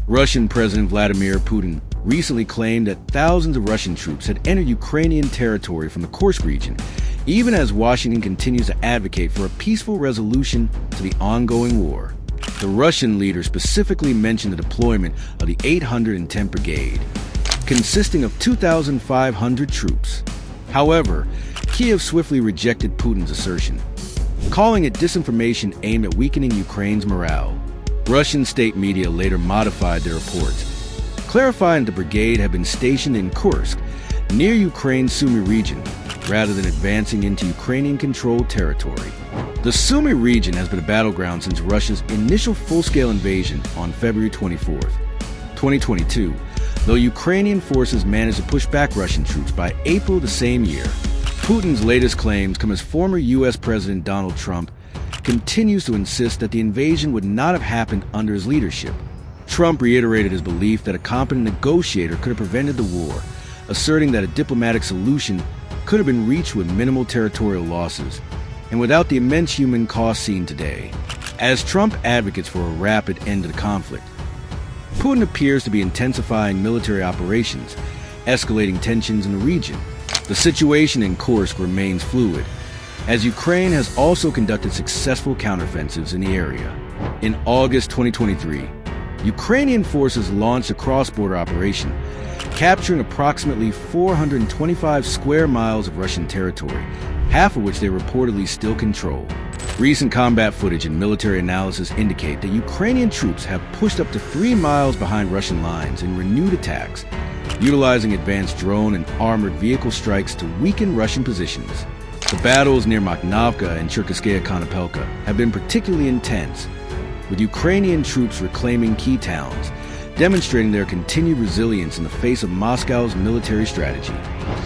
Russian President Vladimir Putin recently claimed that thousands of Russian troops had entered Ukrainian territory from the Kursk region, even as Washington continues to advocate for a peaceful resolution to the ongoing war. The Russian leader specifically mentioned the deployment of the 810th Brigade, consisting of 2,500 troops. However, Kyiv swiftly rejected Putin's assertion, calling it disinformation aimed at weakening Ukraine's morale. Russian state media later modified their reports, clarifying the brigade had been stationed in Kursk, near Ukraine's Sumy region, rather than advancing into Ukrainian-controlled territory. The Sumy region has been a battleground since Russia's initial full-scale invasion on February 24, 2022, though Ukrainian forces managed to push back Russian troops by April the same year. Putin's latest claims come as former U.S. President Donald Trump continues to insist that the invasion would not have happened under his leadership. Trump reiterated his belief that a competent negotiator could have prevented the war, asserting that a diplomatic solution could have been reached with minimal territorial losses and without the immense human cost seen today. As Trump advocates for a rapid end to the conflict, Putin appears to be intensifying military operations, escalating tensions in the region. The situation in Kursk remains fluid, as Ukraine has also conducted successful counteroffensives in the area. In August 2023, Ukrainian forces launched a cross-border operation, capturing approximately 425 square miles of Russian territory, half of which they reportedly still control. Recent combat footage and military analysis indicate that Ukrainian troops have pushed up to 3 miles behind Russian lines in renewed attacks, utilizing advanced drone and armored vehicle strikes to weaken Russian positions. The battles near Makhnovka and Cherkasskaya Konopelka have been particularly intense, with Ukrainian troops reclaiming key towns, demonstrating their continued resilience in the face of Moscow's military strategy.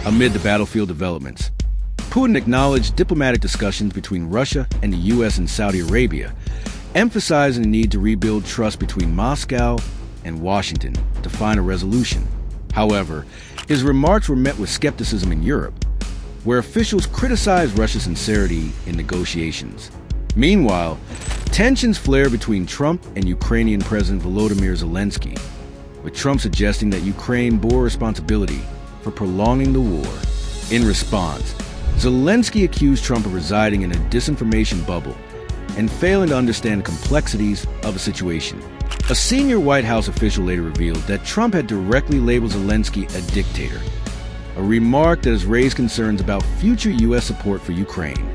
Amid the battlefield developments, Putin acknowledged diplomatic discussions between Russia and the U.S. and Saudi Arabia, emphasizing the need to rebuild trust between Moscow and Washington to find a resolution. However, his remarks were met with skepticism in Europe, where officials criticized Russia's sincerity in negotiations. Meanwhile, tensions flare between Trump and Ukrainian President Volodymyr Zelensky, with Trump suggesting that Ukraine bore responsibility for prolonging the war. In response, Zelensky accused Trump of residing in a disinformation bubble and failing to understand the complexities of the situation. A senior White House official later revealed that Trump had directly labeled Zelensky a dictator, a remark that has raised concerns about future U.S. support for Ukraine.